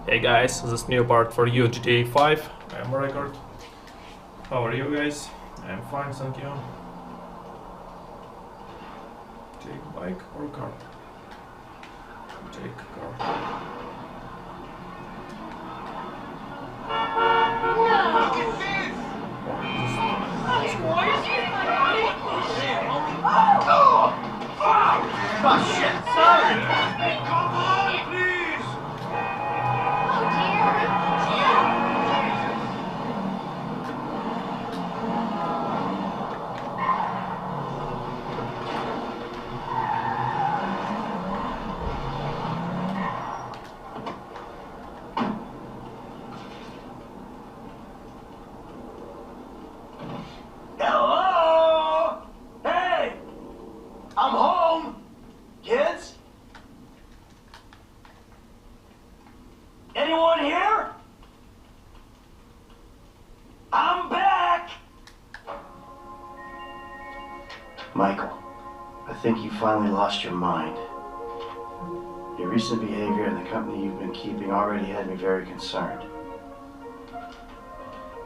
Hey guys, this new part for you, GTA 5. I'm Record. How are you guys? I'm fine, thank you. Take bike or car? Take car. Look at this! Oh shit, sorry! Come on, please! Oh dear! Hello? Hey! I'm home! Kids? Anyone here? I'm back! Michael, I think you finally lost your mind. Your recent behavior and the company you've been keeping already had me very concerned.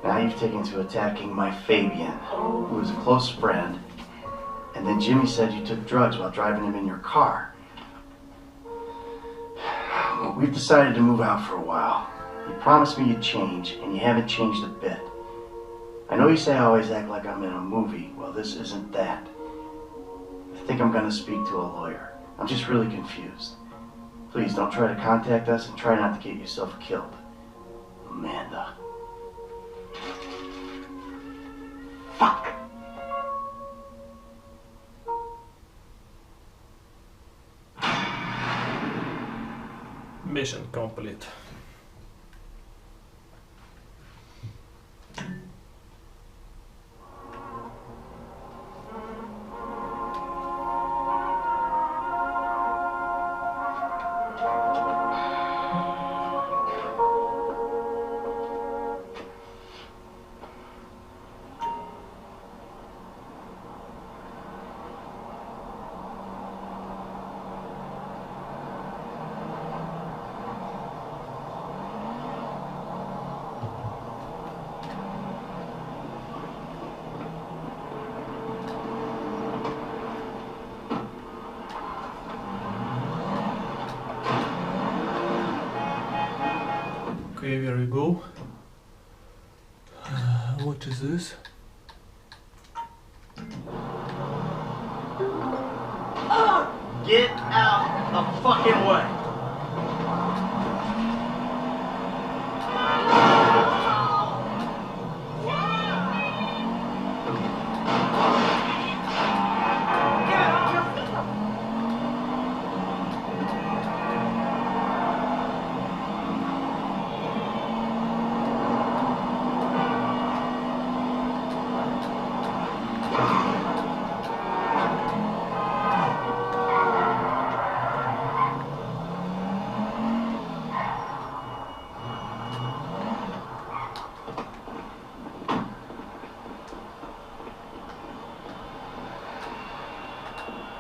Now you've taken to attacking my Fabian, who was a close friend, and then Jimmy said you took drugs while driving him in your car. We've decided to move out for a while. You promised me you'd change, and you haven't changed a bit. I know you say I always act like I'm in a movie. Well, this isn't that. I think I'm gonna speak to a lawyer. I'm just really confused. Please don't try to contact us and try not to get yourself killed. Amanda. Fuck! Mission complete. Okay, here we go. What is this? Get out the fucking way!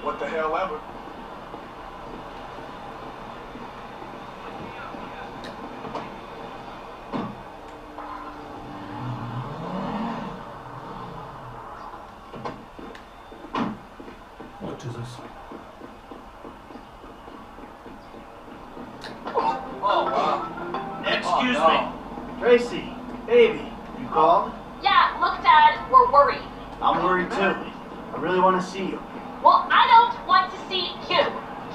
What the hell ever? What is this? Excuse me. Tracy, baby, you called? Yeah, look, Dad, we're worried. I'm worried too. I really want to see you. Well, I don't want to see you.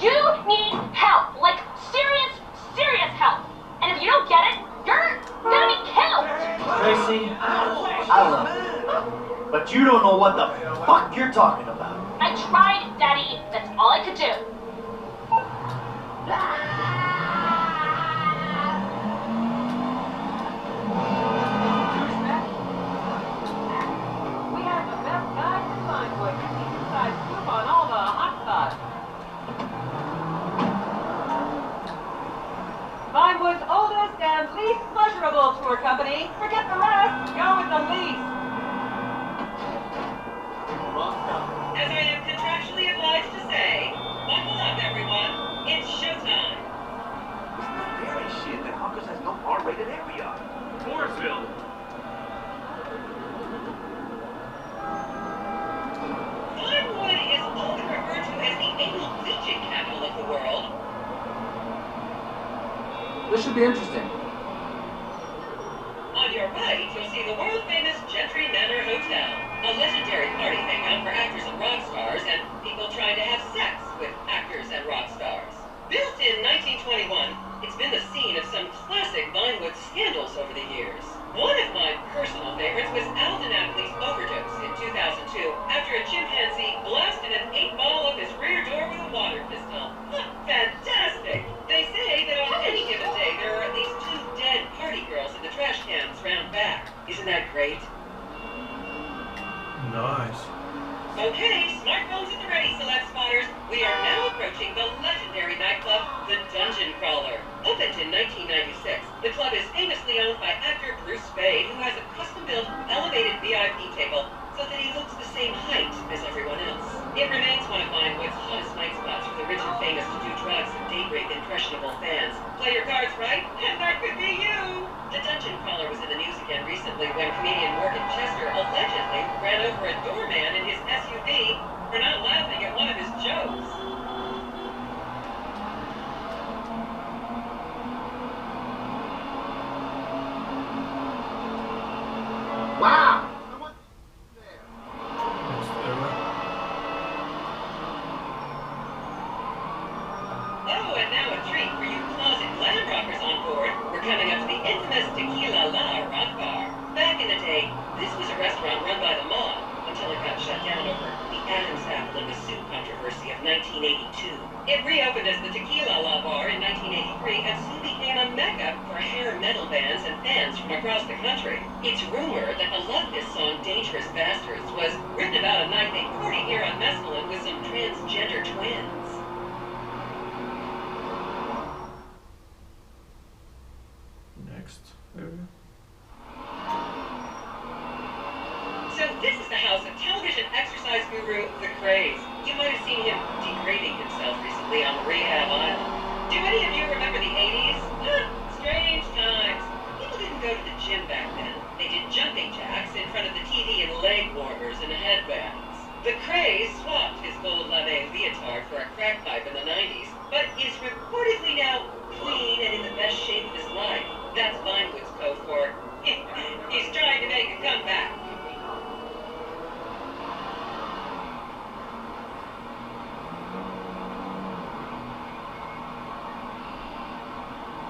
You need help, like serious, serious help. And if you don't get it, you're gonna be killed. Tracy, I love you. But you don't know what the fuck you're talking about. I tried, Daddy. That's all I could do. We have the best guys in Vinewood. Inside scoop on all the hot spots. Vinewood's oldest and least pleasurable tour company. Forget the rest. Go with the least. As I am contractually obliged to say, buckle up, everyone. It's showtime. Very shit. The Congress has quite an area. Mooresville. Vinewood is often referred to as the anal bleaching capital of the world. This should be interesting. On your right, you'll see the world-famous Gentry Manor Hotel, a legendary party hangout for actors and rock stars and people trying to have sex with actors and rock stars. Built in 1921, it's been the scene of some classic Vinewood scandals over the years. One of my personal favorites was Al DiNapoli's overdose in 2002 after a chimpanzee blasted an 8-ball up his rear door with a water pistol. Fantastic! They say that on any given day there are at least 2 dead party girls in the trash cans round back. Isn't that great? Nice. Okay, smartphones at the ready, select spotters. We are now approaching the legendary nightclub, the Dungeon Crawler. Opened in 1996, the club is famously owned by actor Bruce Spade, who has a custom-built, elevated VIP table so that he looks the same height as everyone else. It remains one of Vinewood's hottest night spots for the rich and famous to do drugs and date rape impressionable fans. Play your cards right, and that could be you! The Dungeon Crawler was in the news again recently when comedian Morgan Chester allegedly ran over a doorman in his SUV for not laughing at one of his jokes. Wow! Next area. Oh, and now a treat for you closet glam rockers on board. We're coming up to the infamous Tequila La Rock Bar. Back in the day, this was a restaurant run by the mob until it got shut down over the Adam's apple in the soup controversy of 1982. It reopened as the Tequila La Bar in 1983 and soon became a mecca for hair metal bands and fans from across the country. It's rumored that the Love This song Dangerous Bastards was written about a night they party here on Mescaline with some transgender twins. Next area. So this is the house of television exercise guru The Craze. You might have seen him degrading himself recently on Rehab Island. Do any of you remember the 80s? Strange times. People didn't go to the gym back then. They did jumping jacks in front of the TV and leg warmers and headbands. The Craze swapped his gold lame leotard for a crack pipe in the 90s, but is reportedly now clean and in the best shape of his life. That's Vinewood's code for he's trying to make a comeback.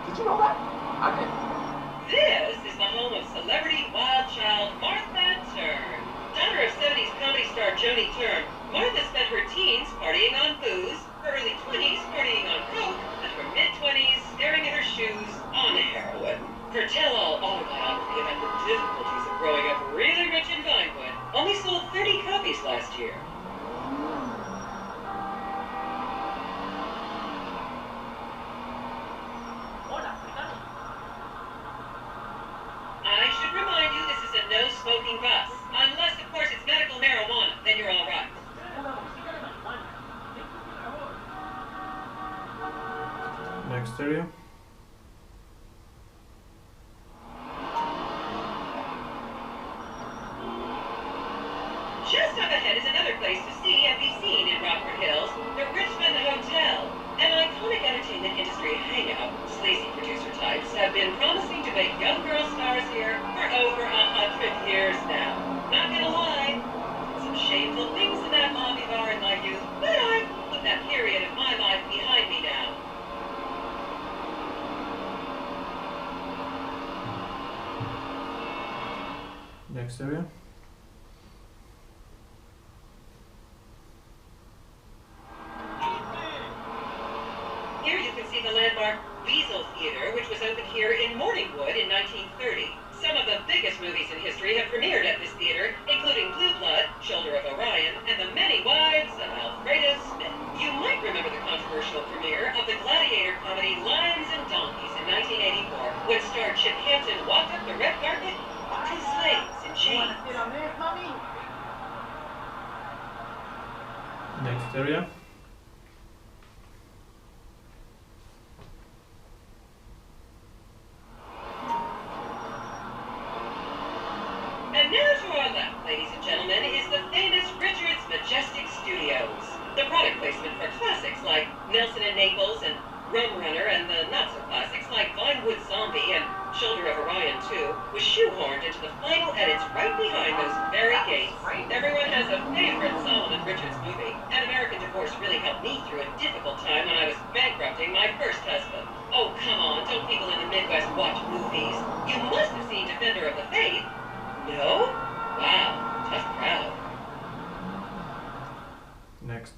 Did you know that? I didn't. This is the home of celebrity wild child Martha Turn. Daughter of 70s comedy star Joni Turn, Martha spent her teens partying on booze, her early 20s partying on coke, and her mid-20s staring at her shoes on heroin. Her tell-all autobiography about the difficulties of growing up really rich in Vinewood only sold 30 copies last year. I should remind you this is a no-smoking bus. Unless, of course, it's medical marijuana, then you're all right. Next area. Just up ahead is another place to see and be seen in Rockford Hills, the Richmond Hotel. An iconic entertainment industry hangout. Sleazy producer types have been promising to make young girl stars here for over 100 years now. Not gonna lie, some shameful things in that lobby bar in my youth, but I've put that period of my life behind me now. Next area. Here you can see the landmark Weasel Theater, which was opened here in Morningwood in 1930. Some of the biggest movies in history have premiered at this theater, including Blue Blood, Shoulder of Orion, and The Many Wives of Alfreda Smith. You might remember the controversial premiere of the gladiator comedy Lions and Donkeys in 1984, when star Chip Hampton walked up the red carpet to slaves in chains. Next area. and Naples and Rum Runner and the not-so-classics like Vinewood Zombie and Shoulder of Orion 2 was shoehorned into the final edits right behind those very gates. Everyone has a favorite Solomon Richards movie, and American Divorce really helped me through a difficult time when I was bankrupting my first husband. Oh, come on, don't people in the Midwest watch movies? You must have seen Defender of the Faith. No? Wow, tough crowd. Next.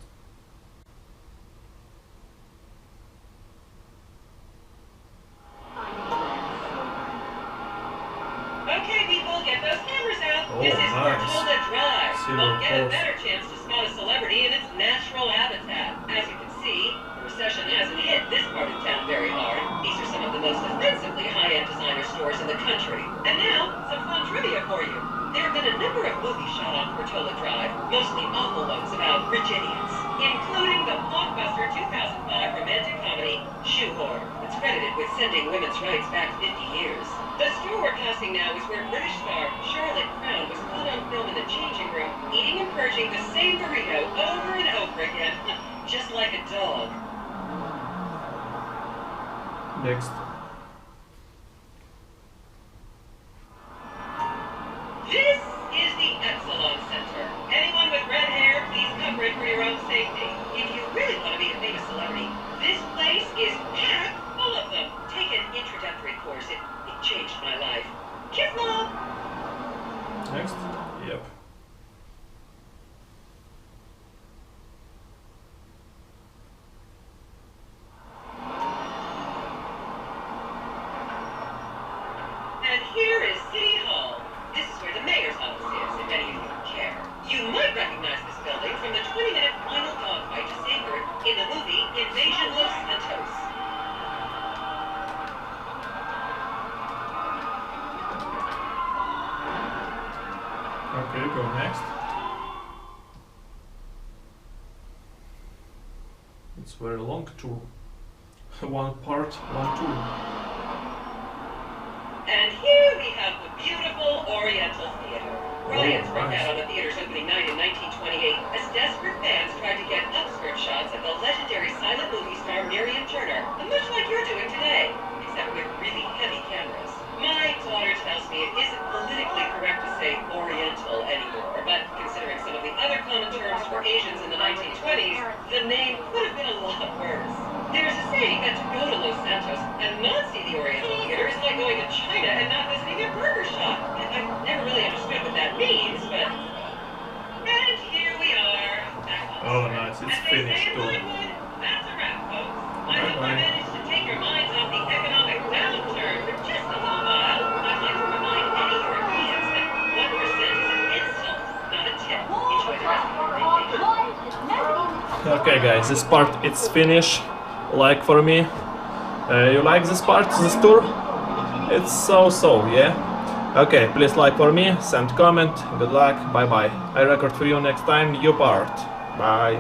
Okay, people, get those cameras out. Oh, This is nice. Portola Drive. Silver Won't get a Coast. better chance to spot a celebrity in its natural habitat. As you can see, the recession hasn't hit this part of town very hard. These are some of the most offensively high-end designer stores in the country. And now, some fun trivia for you. There have been a number of movies shot on Portola Drive, mostly awful ones about rich idiots, including the blockbuster 2005 romantic comedy Shoehorn, that's credited with sending women's rights back 50 years. The store we're passing now is where British star Charlotte Crown was caught on film in the changing room, eating and purging the same burrito over and over again, just like a dog. Next. This is the Epsilon Center. Anyone with red hair, please cover it for your own safety. If you really want to be a famous celebrity, this place is packed full of them. Take an introductory course. It changed my life. Kiss, Mom! Next. Yep. And here is City Hall. This is where the mayor's office is, if any of you care. You might recognize this building from the 20-minute final dogfight to Sandberg in the movie Invasion Los Santos. Okay, go next. It's very long tour. One part, one tour. And here we have the beautiful Oriental Theater. Riots broke nice. out on the theater's opening night in 1928 as desperate fans tried to get upskirt shots of the legendary silent movie star Miriam Turner, much like you're doing today, except with really heavy cameras. My daughter tells me it isn't politically correct to say Oriental anymore, but considering some of the other common terms for Asians in the 1920s, the name could have been a lot worse. There's a saying that to go to Los Santos and not see the Oriental Theater is like going to China and not visiting a burger shop. I've never really understood what that means, but... And here we are, back on Oh, script. nice. It's As they finished say in too. Hollywood, that's a wrap, folks. I hope I Bye-bye. managed to take your minds off the economic downturn for just a little while. I'd like to remind any Europeans that 1% is an insult, not a tip. Enjoy the rest of your vacation. Okay, guys, this part it's finished. Like for me. You like this part, this tour? It's so, yeah? Okay, please like for me, send comment, good luck, bye bye. I record for you next time, new part. Bye.